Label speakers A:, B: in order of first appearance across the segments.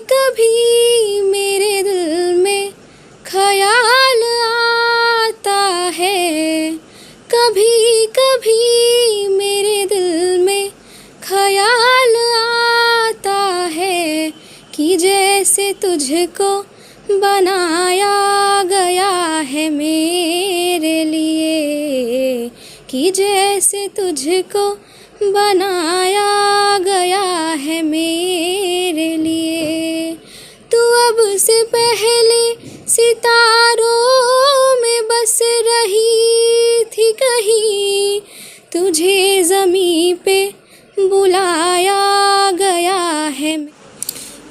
A: कभी मेरे दिल में ख्याल आता है, कभी कभी मेरे दिल में ख्याल आता है कि जैसे तुझको बनाया गया है मेरे लिए, कि जैसे तुझको बनाया गया है मेरे लिए। तू अब से पहले सितारों में बस रही थी कहीं, तुझे ज़मीं पे बुलाया गया है।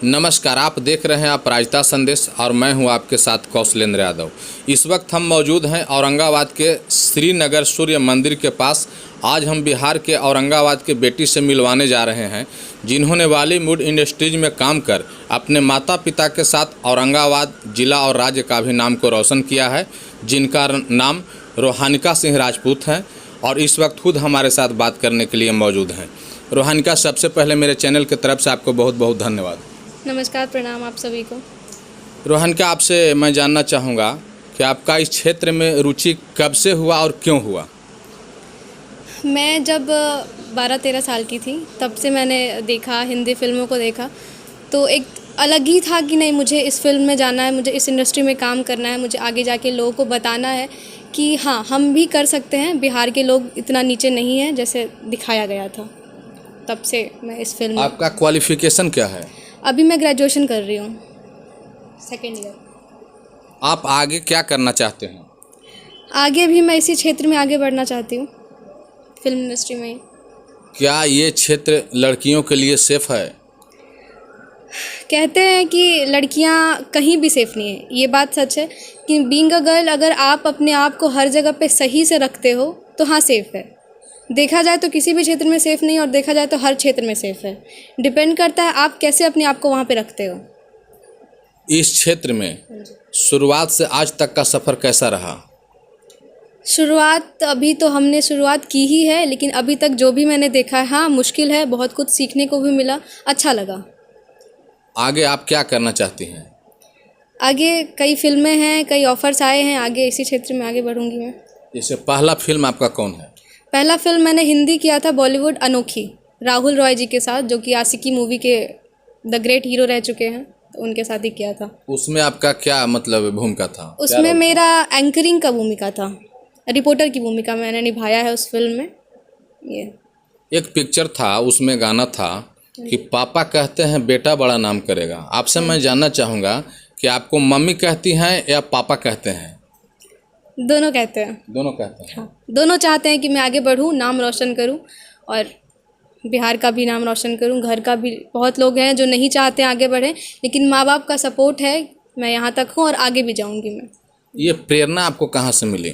B: नमस्कार, आप देख रहे हैं अपराजिता संदेश और मैं हूं आपके साथ कौशलेंद्र यादव। इस वक्त हम मौजूद हैं औरंगाबाद के श्रीनगर सूर्य मंदिर के पास। आज हम बिहार के औरंगाबाद के बेटी से मिलवाने जा रहे हैं जिन्होंने बॉलीवुड इंडस्ट्रीज में काम कर अपने माता पिता के साथ औरंगाबाद जिला और राज्य का भी नाम को रोशन किया है, जिनका नाम रोहानिका सिंह राजपूत हैं और इस वक्त खुद हमारे साथ बात करने के लिए मौजूद हैं। रोहानिका, सबसे पहले मेरे चैनल की तरफ से आपको बहुत बहुत धन्यवाद।
A: नमस्कार, प्रणाम आप सभी को।
B: रोहानिका, आपसे मैं जानना चाहूँगा कि आपका इस क्षेत्र में रुचि कब से हुआ और क्यों हुआ?
A: मैं जब 12-13 साल की थी तब से मैंने देखा, हिंदी फिल्मों को देखा, तो एक अलग ही था कि नहीं, मुझे इस फिल्म में जाना है, मुझे इस इंडस्ट्री में काम करना है, मुझे आगे जाके लोगों को बताना है कि हाँ, हम भी कर सकते हैं, बिहार के लोग इतना नीचे नहीं हैं जैसे दिखाया गया था। तब से मैं इस फिल्म।
B: आपका क्वालिफ़िकेशन क्या है?
A: अभी मैं ग्रेजुएशन कर रही हूँ, 2nd ईयर।
B: आप आगे क्या करना चाहते हैं?
A: आगे भी मैं इसी क्षेत्र में आगे बढ़ना चाहती हूँ, फिल्म इंडस्ट्री में ही।
B: क्या ये क्षेत्र लड़कियों के लिए सेफ़ है?
A: कहते हैं कि लड़कियां कहीं भी सेफ़ नहीं है, ये बात सच है कि बीइंग अ गर्ल अगर आप अपने आप को हर जगह पे सही से रखते हो तो हाँ सेफ़ है। देखा जाए तो किसी भी क्षेत्र में सेफ़ नहीं, और देखा जाए तो हर क्षेत्र में सेफ़ है। डिपेंड करता है आप कैसे अपने आप को वहाँ पे रखते हो।
B: इस क्षेत्र में शुरुआत से आज तक का सफ़र कैसा रहा?
A: शुरुआत अभी तो हमने शुरुआत की ही है, लेकिन अभी तक जो भी मैंने देखा है, हाँ मुश्किल है, बहुत कुछ सीखने को भी मिला, अच्छा लगा।
B: आगे आप क्या करना चाहती हैं?
A: आगे कई फिल्में हैं, कई ऑफ़र्स आए हैं, आगे इसी क्षेत्र में आगे बढ़ूँगी मैं।
B: जैसे पहला फिल्म आपका कौन है?
A: पहला फिल्म मैंने हिंदी किया था बॉलीवुड, अनोखी, राहुल रॉय जी के साथ, जो कि आशिकी मूवी के द ग्रेट हीरो रह चुके हैं, तो उनके साथ ही किया था।
B: उसमें आपका क्या मतलब भूमिका था?
A: उसमें मेरा एंकरिंग का भूमिका था, रिपोर्टर की भूमिका मैंने निभाया है उस फिल्म में। ये
B: एक पिक्चर था, उसमें गाना था कि पापा कहते हैं बेटा बड़ा नाम करेगा। आपसे मैं जानना चाहूँगा कि आपको मम्मी कहती हैं या पापा कहते हैं?
A: दोनों कहते हैं।
B: दोनों कहते हैं।
A: हाँ, दोनों चाहते हैं कि मैं आगे बढ़ूँ, नाम रोशन करूँ, और बिहार का भी नाम रोशन करूँ, घर का भी। बहुत लोग हैं जो नहीं चाहते हैं आगे बढ़ें, लेकिन माँ बाप का सपोर्ट है, मैं यहाँ तक हूँ और आगे भी जाऊँगी मैं।
B: ये प्रेरणा आपको कहाँ से मिली?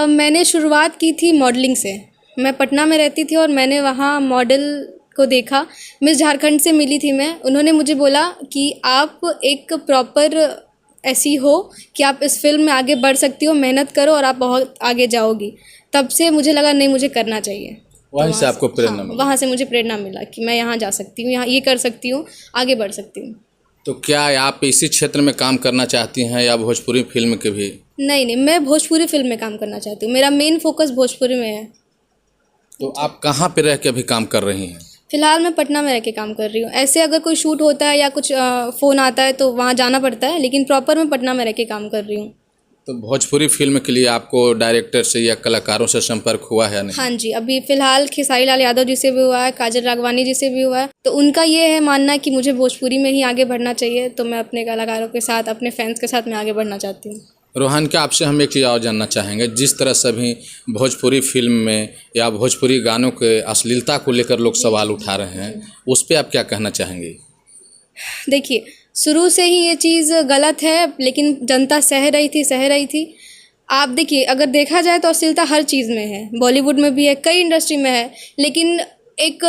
A: मैंने शुरुआत की थी मॉडलिंग से। मैं पटना में रहती थी और मैंने वहाँ मॉडल को देखा। मिस झारखंड से मिली थी मैं, उन्होंने मुझे बोला कि आप एक प्रॉपर ऐसी हो कि आप इस फिल्म में आगे बढ़ सकती हो, मेहनत करो और आप बहुत आगे जाओगी। तब से मुझे लगा नहीं, मुझे करना चाहिए।
B: वहीं से आपको प्रेरणा मिली?
A: वहाँ से मुझे प्रेरणा मिला कि मैं यहाँ जा सकती हूँ, यहाँ ये कर सकती हूँ, आगे बढ़ सकती हूँ।
B: तो क्या आप इसी क्षेत्र में काम करना चाहती हैं या भोजपुरी फिल्म के भी?
A: नहीं, मैं भोजपुरी फिल्म में काम करना चाहती हूँ, मेरा मेन फोकस भोजपुरी में है।
B: तो आप कहाँ पे रह के अभी काम कर रही हैं?
A: फ़िलहाल मैं पटना में रह के काम कर रही हूँ। ऐसे अगर कोई शूट होता है या कुछ फ़ोन आता है तो वहाँ जाना पड़ता है, लेकिन प्रॉपर मैं पटना में रह के काम कर रही हूँ।
B: तो भोजपुरी फिल्म के लिए आपको डायरेक्टर से या कलाकारों से संपर्क हुआ है नहीं?
A: हाँ जी, अभी फ़िलहाल खेसारी लाल यादव जी से भी हुआ है, काजल राघवानी जी से भी हुआ है। तो उनका ये है मानना कि मुझे भोजपुरी में ही आगे बढ़ना चाहिए, तो मैं अपने कलाकारों के साथ, अपने फैंस के साथ मैं आगे बढ़ना चाहती हूँ।
B: रोहानिका, आपसे हम एक चीज़ और जानना चाहेंगे। जिस तरह से भी भोजपुरी फिल्म में या भोजपुरी गानों के अश्लीलता को लेकर लोग सवाल उठा रहे हैं, उस पर आप क्या कहना चाहेंगे?
A: देखिए, शुरू से ही ये चीज़ गलत है, लेकिन जनता सह रही थी। आप देखिए, अगर देखा जाए तो अश्लीलता हर चीज़ में है, बॉलीवुड में भी है, कई इंडस्ट्री में है, लेकिन एक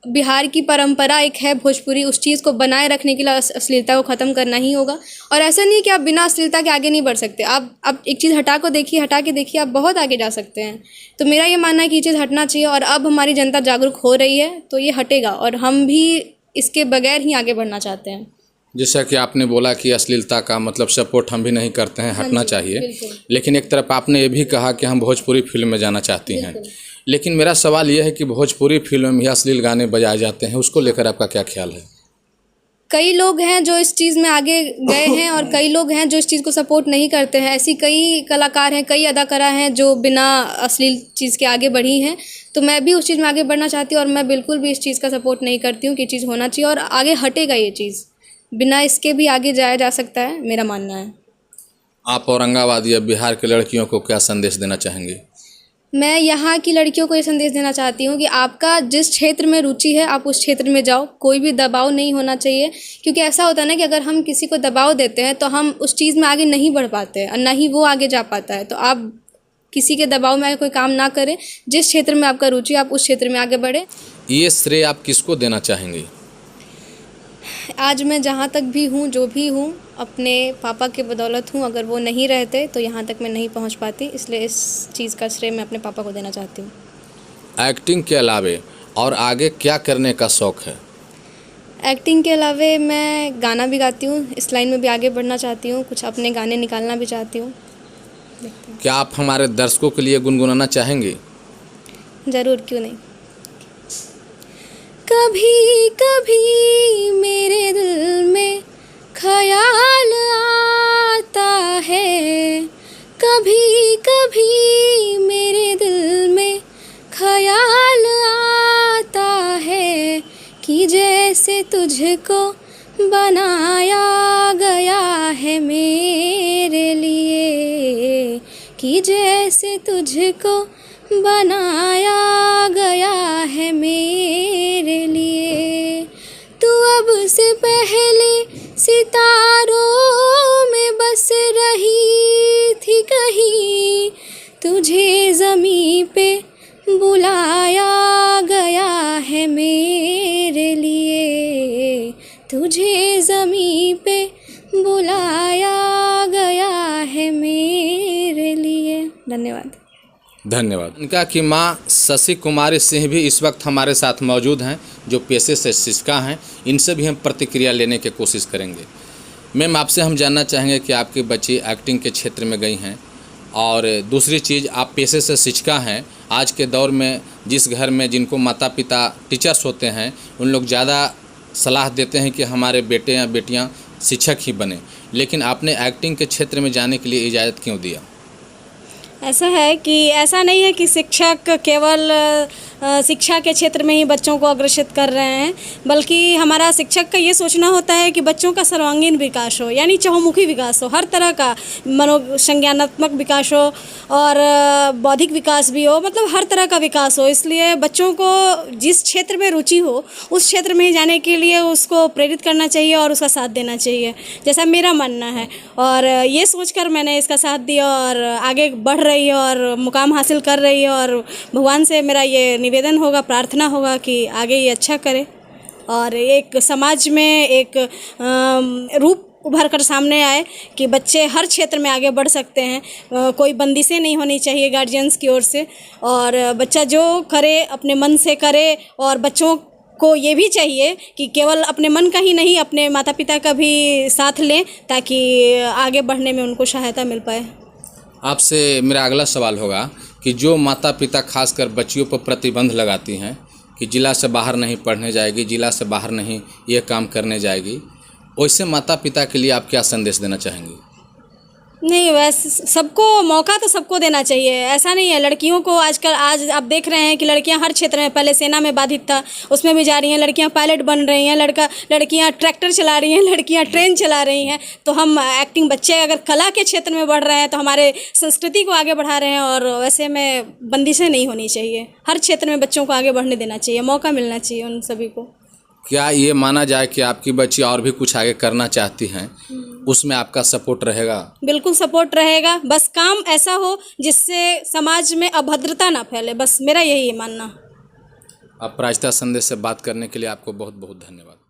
A: बिहार की परंपरा एक है भोजपुरी, उस चीज़ को बनाए रखने के लिए अश्लीलता को ख़त्म करना ही होगा। और ऐसा नहीं है कि आप बिना अश्लीलता के आगे नहीं बढ़ सकते। आप एक चीज़ हटा के देखिए, आप बहुत आगे जा सकते हैं। तो मेरा ये मानना है कि ये चीज़ हटना चाहिए, और अब हमारी जनता जागरूक हो रही है तो ये हटेगा, और हम भी इसके बगैर ही आगे बढ़ना चाहते हैं।
B: जैसा कि आपने बोला कि अश्लीलता का मतलब सपोर्ट हम भी नहीं करते हैं, हटना चाहिए, लेकिन एक तरफ आपने ये भी कहा कि हम भोजपुरी फिल्म में जाना चाहती हैं। लेकिन मेरा सवाल यह है कि भोजपुरी फिल्म में ही अश्लील गाने बजाए जाते हैं, उसको लेकर आपका क्या ख्याल है?
A: कई लोग हैं जो इस चीज़ में आगे गए हैं और कई लोग हैं जो इस चीज़ को सपोर्ट नहीं करते हैं। ऐसी कई कलाकार हैं, कई अदाकारा हैं जो बिना अश्लील चीज़ के आगे बढ़ी हैं। तो मैं भी उस चीज़ में आगे बढ़ना चाहती हूँ और मैं बिल्कुल भी इस चीज़ का सपोर्ट नहीं करती हूँ कि चीज़ होना चाहिए और आगे हटेगा ये चीज़, बिना इसके भी आगे जाया जा सकता है, मेरा मानना है।
B: आप औरंगाबाद या बिहार के लड़कियों को क्या संदेश देना चाहेंगे?
A: मैं यहाँ की लड़कियों को ये संदेश देना चाहती हूँ कि आपका जिस क्षेत्र में रुचि है आप उस क्षेत्र में जाओ, कोई भी दबाव नहीं होना चाहिए। क्योंकि ऐसा होता है ना कि अगर हम किसी को दबाव देते हैं तो हम उस चीज़ में आगे नहीं बढ़ पाते हैं और ना ही वो आगे जा पाता है। तो आप किसी के दबाव में आगे कोई काम ना करें, जिस क्षेत्र में आपका रुचि है आप उस क्षेत्र में आगे बढ़ें।
B: ये श्रेय आप किसको देना चाहेंगे?
A: आज मैं जहाँ तक भी हूँ, जो भी हूँ, अपने पापा के बदौलत हूँ। अगर वो नहीं रहते तो यहाँ तक मैं नहीं पहुँच पाती, इसलिए इस चीज़ का श्रेय मैं अपने पापा को देना चाहती हूँ।
B: एक्टिंग के अलावे और आगे क्या करने का शौक़ है?
A: एक्टिंग के अलावे मैं गाना भी गाती हूँ, इस लाइन में भी आगे बढ़ना चाहती हूँ, कुछ अपने गाने निकालना भी चाहती हूँ।
B: क्या आप हमारे दर्शकों के लिए गुनगुनाना चाहेंगे?
A: ज़रूर, क्यों नहीं। कभी कभी मेरे दिल में ख्याल आता है, कभी कभी मेरे दिल में ख्याल आता है कि जैसे तुझको बनाया गया है मेरे लिए, कि जैसे तुझको बनाया गया है मेरे लिए। तू अब से पहले सितारों में बस रही थी कहीं, तुझे ज़मीं पे बुलाया गया है मेरे लिए, तुझे ज़मीं पे बुलाया गया है मेरे लिए। धन्यवाद।
B: धन्यवाद। इनका कि माँ शशि कुमारी सिंह भी इस वक्त हमारे साथ मौजूद हैं, जो पेशे से शिक्षिका हैं। इनसे भी हम प्रतिक्रिया लेने की कोशिश करेंगे। मैम, आपसे हम जानना चाहेंगे कि आपकी बच्ची एक्टिंग के क्षेत्र में गई हैं और दूसरी चीज़, आप पेशे से शिक्षिका हैं। आज के दौर में जिस घर में जिनको माता पिता टीचर्स होते हैं, उन लोग ज़्यादा सलाह देते हैं कि हमारे बेटे या बेटियाँ शिक्षक ही बने, लेकिन आपने एक्टिंग के क्षेत्र में जाने के लिए इजाज़त क्यों दिया?
C: ऐसा है कि ऐसा नहीं है कि शिक्षक केवल शिक्षा के क्षेत्र में ही बच्चों को अग्रसित कर रहे हैं, बल्कि हमारा शिक्षक का ये सोचना होता है कि बच्चों का सर्वांगीण विकास हो, यानी चहुमुखी विकास हो, हर तरह का मनोसंज्ञानात्मक विकास हो और बौद्धिक विकास भी हो, मतलब हर तरह का विकास हो। इसलिए बच्चों को जिस क्षेत्र में रुचि हो उस क्षेत्र में ही जाने के लिए उसको प्रेरित करना चाहिए और उसका साथ देना चाहिए, जैसा मेरा मानना है। और ये सोचकर मैंने इसका साथ दिया और आगे बढ़ रही है और मुकाम हासिल कर रही है। और भगवान से मेरा ये निवेदन होगा, प्रार्थना होगा कि आगे ये अच्छा करे और एक समाज में एक रूप उभर कर सामने आए कि बच्चे हर क्षेत्र में आगे बढ़ सकते हैं। कोई बंदिशें नहीं होनी चाहिए गार्जियंस की ओर से, और बच्चा जो करे अपने मन से करे। और बच्चों को ये भी चाहिए कि केवल अपने मन का ही नहीं, अपने माता पिता का भी साथ लें ताकि आगे बढ़ने में उनको सहायता मिल पाए।
B: आपसे मेरा अगला सवाल होगा कि जो माता पिता खासकर बच्चियों पर प्रतिबंध लगाती हैं कि जिला से बाहर नहीं पढ़ने जाएगी, जिला से बाहर नहीं ये काम करने जाएगी, वैसे माता पिता के लिए आप क्या संदेश देना चाहेंगी?
C: नहीं, वैसे सबको मौका तो सबको देना चाहिए, ऐसा नहीं है। लड़कियों को आजकल आज आप देख रहे हैं कि लड़कियां हर क्षेत्र में, पहले सेना में बाधित था उसमें भी जा रही हैं, लड़कियां पायलट बन रही हैं, लड़कियां ट्रैक्टर चला रही हैं, लड़कियां ट्रेन चला रही हैं। तो हम एक्टिंग, बच्चे अगर कला के क्षेत्र में बढ़ रहे हैं तो हमारे संस्कृति को आगे बढ़ा रहे हैं। और वैसे में बंदिशें नहीं होनी चाहिए, हर क्षेत्र में बच्चों को आगे बढ़ने देना चाहिए, मौका मिलना चाहिए उन सभी को।
B: क्या ये माना जाए कि आपकी बच्ची और भी कुछ आगे करना चाहती हैं, उसमें आपका सपोर्ट रहेगा?
C: बिल्कुल सपोर्ट रहेगा, बस काम ऐसा हो जिससे समाज में अभद्रता ना फैले, बस मेरा यही मानना।
B: आप प्राजता संदेश से बात करने के लिए आपको बहुत बहुत धन्यवाद।